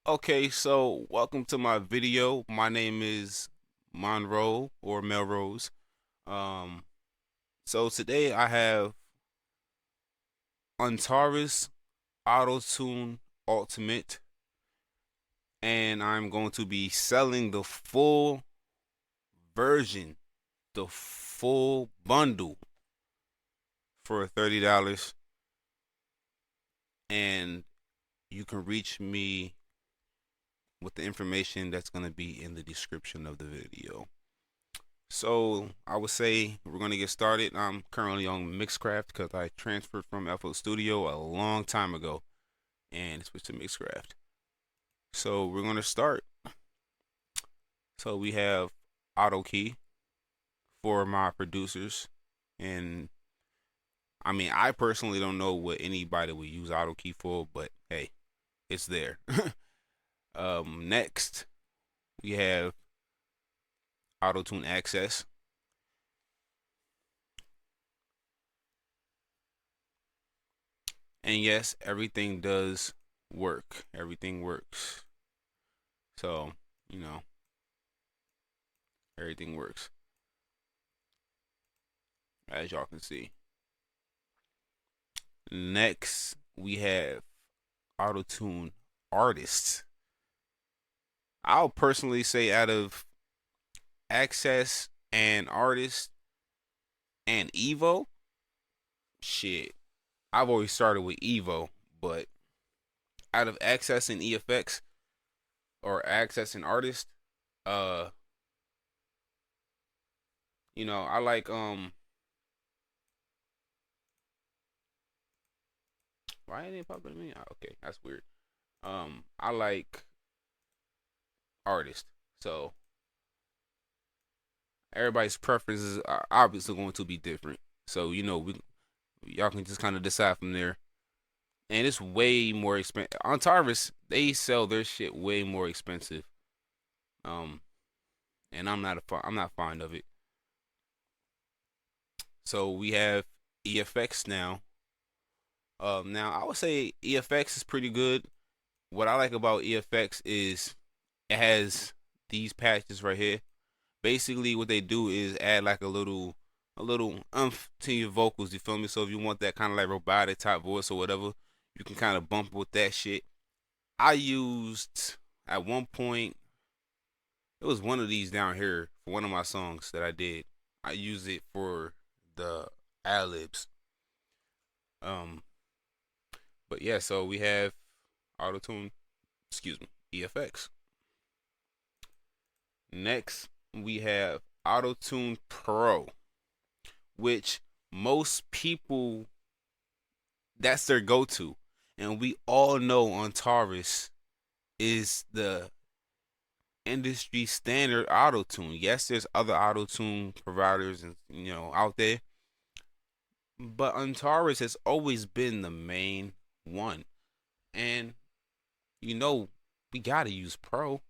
Okay, so welcome to my video. My name is Monroe or Melrose. Um, so today I have Antares Auto Tune Ultimate, and I'm going to be selling the full version, the full bundle for $30, and you can reach me with the information that's going to be in the description of the video. So I would say we're gonna get started. I'm currently on Mixcraft because I transferred from FL Studio a long time ago and switched to Mixcraft. So we're gonna start. So we have AutoKey for my producers, and I mean I personally don't know what anybody would use AutoKey for, but hey, it's there. Next we have AutoTune Access, and yes, everything does work. Everything works. So, you know, everything works, as y'all can see. Next, we have Auto-Tune Artists. I'll personally say out of Access and Artist and Evo, shit, I've always started with Evo, but out of Access and EFX or Access and Artist, uh, I like why didn't it pop up to me? Okay, that's weird. I like Artist. So everybody's preferences are obviously going to be different. So y'all can just kind of decide from there. And it's way more expensive. On Tarvis, they sell their shit way more expensive. Um, and I'm not fond of it. So we have EFX now. Now I would say EFX is pretty good. What I like about EFX is it has these patches right here. Basically, what they do is add like a little umph to your vocals. You feel me? So if you want that kind of like robotic type voice or whatever, you can kind of bump with that shit. I used at one point. It was one of these down here for one of my songs that I did. I used it for the ad libs. Um, but yeah, so we have autotune. Excuse me, EFX. Next, we have AutoTune Pro, which most people that's their go-to, and we all know Antares is the industry standard auto tune. Yes, there's other auto tune providers and out there, but Antares has always been the main one. And you know, we gotta use Pro.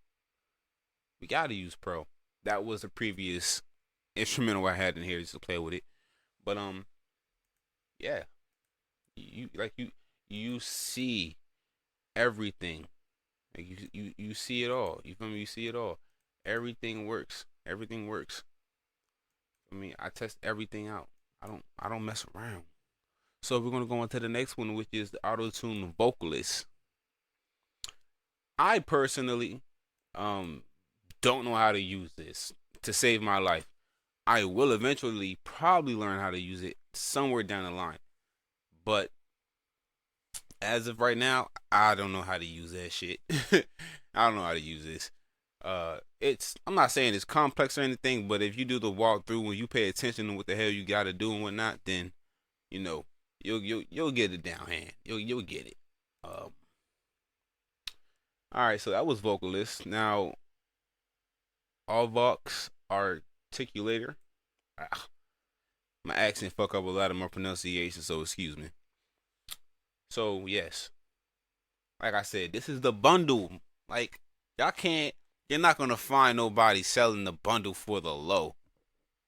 We gotta use Pro. That was the previous instrumental I had in here just to play with it. But yeah, you see everything. Like you see it all. You feel me? You see it all. Everything works. Everything works. I mean, I test everything out. I don't mess around. So we're gonna go on to the next one, which is the auto tune vocalist. I personally um don't know how to use this to save my life. I will eventually probably learn how to use it somewhere down the line. But as of right now, I don't know how to use that shit. I don't know how to use this. It's I'm not saying it's complex or anything, but if you do the walkthrough and you pay attention to what the hell you got to do and whatnot, then you know you'll get it down hand. You'll get it. All right, so that was vocalist. Now Vox articulator. Ah, my accent fuck up a lot of my pronunciation, so excuse me. So yes, like I said, this is the bundle. Like y'all can't, you're not gonna find nobody selling the bundle for the low.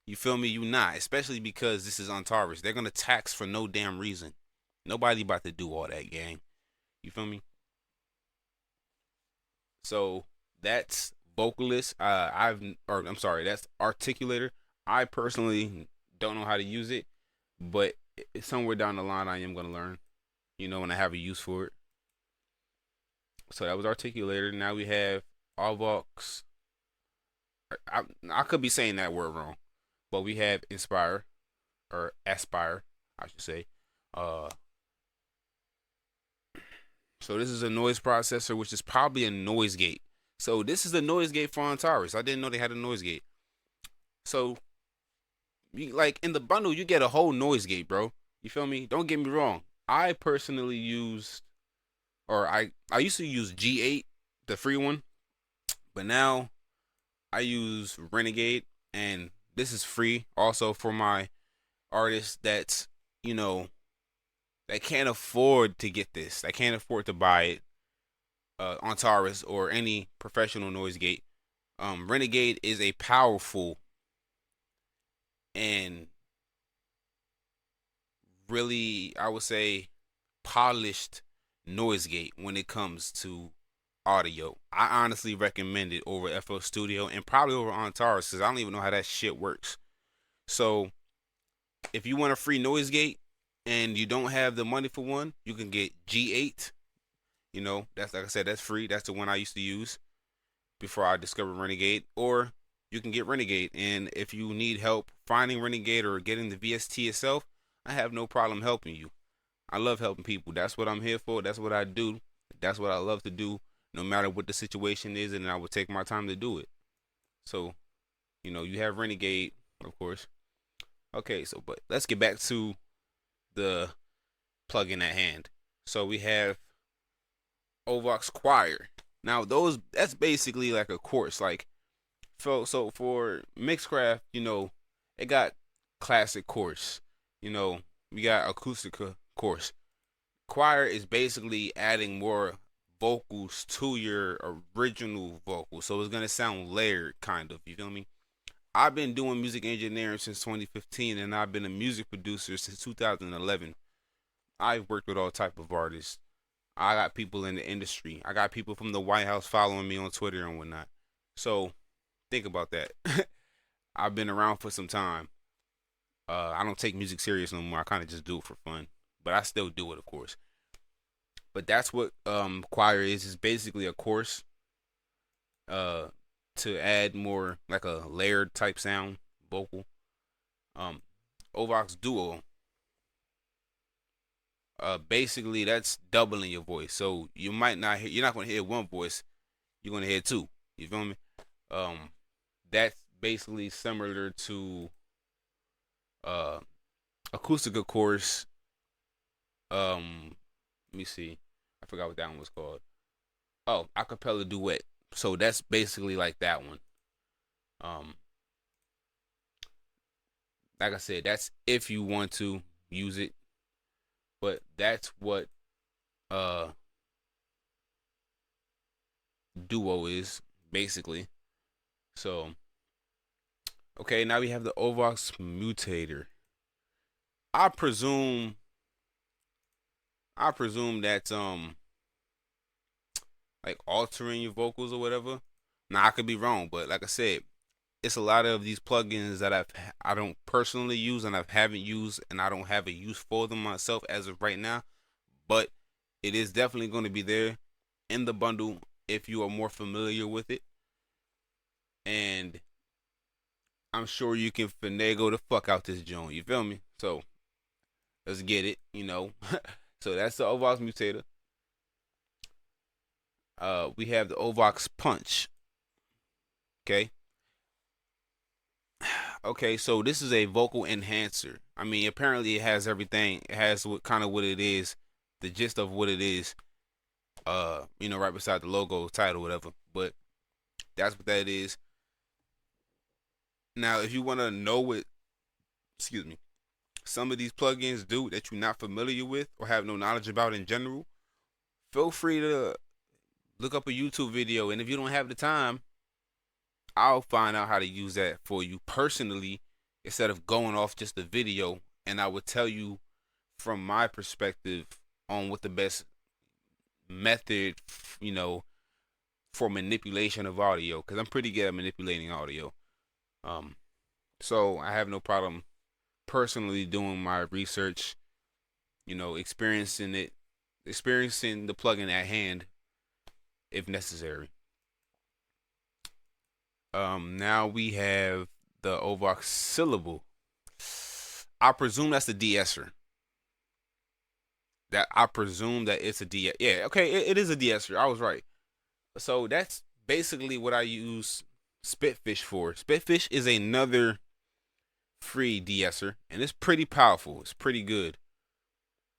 You feel me? You not, especially because this is Antares. They're gonna tax for no damn reason. Nobody about to do all that, gang. You feel me? So that's vocalist. Or I'm sorry, that's articulator. I personally don't know how to use it, but somewhere down the line, I am gonna learn. When I have a use for it. So that was articulator. Now we have Alvox. I could be saying that word wrong, but we have Inspire or Aspire, I should say. Uh, so this is a noise processor, which is probably a noise gate. So this is a noise gate for Antares. I didn't know they had a noise gate. So like in the bundle, you get a whole noise gate, bro. You feel me? Don't get me wrong. I personally used, or I used to use G8, the free one, but now I use Renegade, and this is free also for my artists that's you know that can't afford to get this. That can't afford to buy it on Taurus or any professional noise gate. Renegade is a powerful and really, I would say, polished noise gate when it comes to audio. I honestly recommend it over FL Studio and probably over Antares because I don't even know how that shit works. So if you want a free noise gate and you don't have the money for one, you can get G8. That's like I said, that's free. That's the one I used to use before I discovered Renegade. Or you can get Renegade. And if you need help finding Renegade or getting the VST itself, I have no problem helping you. I love helping people. That's what I'm here for. That's what I do. That's what I love to do, no matter what the situation is, and I will take my time to do it. So, you have Renegade, of course. Okay, so but let's get back to the plugin at hand. So we have Ovox Choir. Now that's basically like a course. Like for Mixcraft, it got classic course. We got acoustic course. Choir is basically adding more vocals to your original vocal. So it's gonna sound layered kind of, you feel me? I've been doing music engineering since 2015 and I've been a music producer since 2011. I've worked with all type of artists. I got people in the industry. I got people from the White House following me on Twitter and whatnot. So think about that. I've been around for some time. I don't take music serious no more. I kind of just do it for fun, but I still do it, of course. But that's what choir is. It's basically a course uh, to add more like a layered type sound vocal. Ovox Duo. Basically that's doubling your voice. So you're not gonna hear one voice. You're gonna hear two. You feel me? Um, that's basically similar to uh acoustic course. Let me see. I forgot what that one was called. Oh, acapella duet. So that's basically like that one. Um, like I said, that's if you want to use it, but that's what uh duo is basically. So okay, now we have the Ovox mutator. I presume that's like altering your vocals or whatever. Now I could be wrong, but like I said, it's a lot of these plugins that I don't personally use and I haven't used and I don't have a use for them myself as of right now. But it is definitely going to be there in the bundle if you are more familiar with it. And I'm sure you can finagle the fuck out this joint. You feel me? So let's get it. So that's the Ovox mutator. We have the Ovox punch. Okay. Okay, so this is a vocal enhancer. I mean, apparently it has everything. It has what it is, the gist of what it is. Right beside the logo, title, whatever. But that's what that is. Now, if you want to know what, excuse me, some of these plugins do that you're not familiar with or have no knowledge about in general, feel free to look up a YouTube video. And if you don't have the time, I'll find out how to use that for you personally instead of going off just the video. And I will tell you from my perspective on what the best method, for manipulation of audio, because I'm pretty good at manipulating audio. So I have no problem personally doing my research, experiencing the plugin at hand if necessary. Now we have the Ovox syllable. I presume that's the de-esser. I presume that it's a de. Yeah, okay, it is a de-esser. I was right. So that's basically what I use Spitfish for. Spitfish is another free de-esser, and it's pretty powerful. It's pretty good.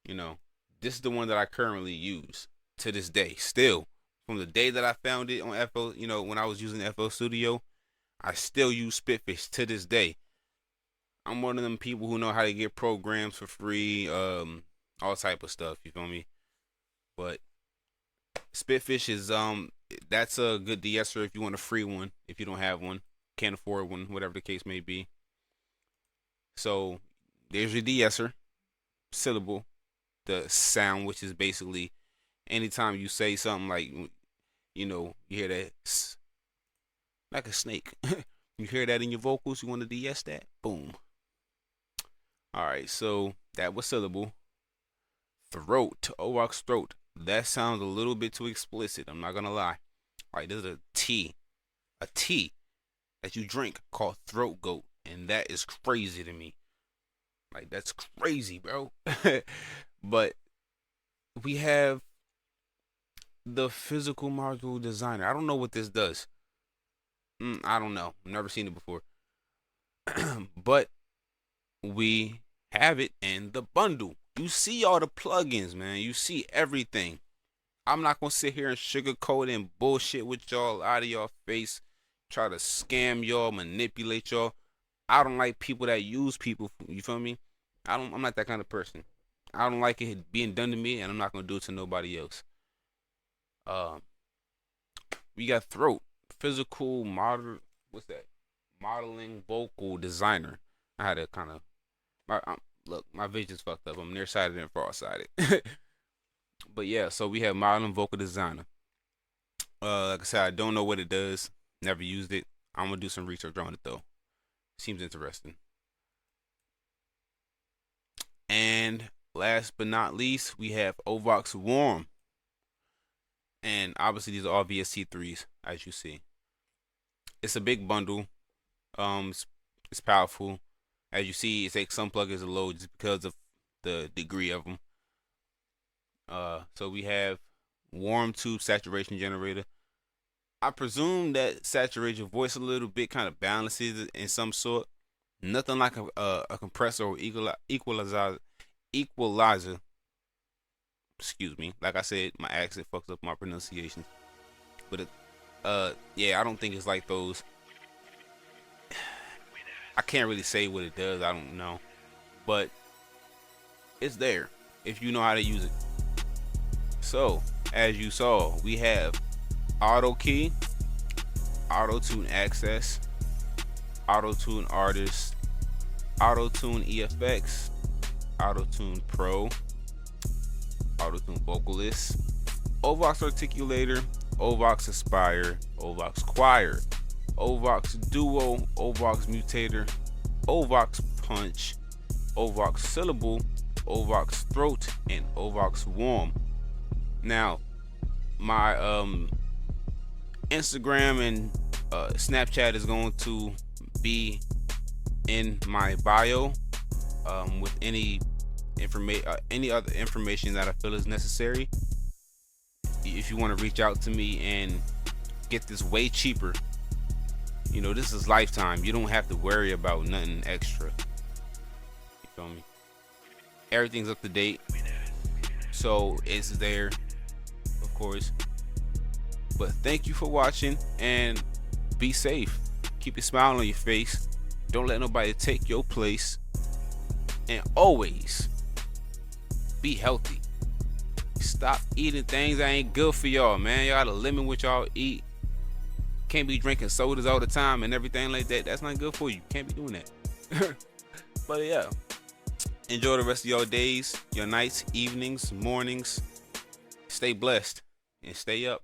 This is the one that I currently use to this day. Still, from the day that I found it on FL, when I was using FL Studio, I still use Spitfish to this day. I'm one of them people who know how to get programs for free, all type of stuff. You feel me? But Spitfish is that's a good de-esser if you want a free one. If you don't have one, can't afford one, whatever the case may be. So there's your de-esser syllable, the sound, which is basically anytime you say something like, you hear that like a snake. You hear that in your vocals, you want to de-ess that? Boom. All right, so that was syllable. Throat, Ovox throat. That sounds a little bit too explicit. I'm not gonna lie. All right, there's a tea that you drink called throat goat, and that is crazy to me. Like, that's crazy, bro. But we have the physical module designer. I don't know what this does. I don't know. I've never seen it before. But we have it in the bundle. You see all the plugins, man. You see everything. I'm not gonna sit here and sugarcoat and bullshit with y'all out of y'all face, try to scam y'all, manipulate y'all. I don't like people that use people. You feel me? I'm not that kind of person. I don't like it being done to me, and I'm not gonna do it to nobody else. We got throat, physical model. What's that? Modeling vocal designer. I had to kind of look. My vision's fucked up. I'm nearsighted and farsighted. But yeah, so we have modeling vocal designer. Like I said, I don't know what it does. Never used it. I'm gonna do some research on it though. Seems interesting. And last but not least, we have Ovox Warm. And obviously these are all VST3s, as you see. It's a big bundle. It's powerful. As you see, it takes some plugins to load just because of the degree of them. So we have warm tube saturation generator. I presume that saturates your voice a little bit, kind of balances it in some sort. Nothing like a compressor or equalizer. Excuse me. Like I said, my accent fucks up my pronunciation. But yeah, I don't think it's like those. I can't really say what it does. I don't know. But it's there if you know how to use it. So, as you saw, we have auto key, auto tune access, auto tune artist, auto tune EFX, auto tune pro, auto tune vocalist, Ovox articulator, Ovox aspire, Ovox choir, Ovox duo, Ovox mutator, Ovox punch, Ovox syllable, Ovox throat, and Ovox warm. Now, my Instagram and Snapchat is going to be in my bio with any other information that I feel is necessary. If you want to reach out to me and get this way cheaper, this is lifetime. You don't have to worry about nothing extra. You feel me? Everything's up to date, so it's there, of course. But thank you for watching, and be safe. Keep a smile on your face. Don't let nobody take your place, and always be healthy. Stop eating things that ain't good for y'all, man. Y'all gotta limit what y'all eat. Can't be drinking sodas all the time and everything like that. That's not good for you. Can't be doing that. But yeah, enjoy the rest of your days, your nights, evenings, mornings. Stay blessed and stay up.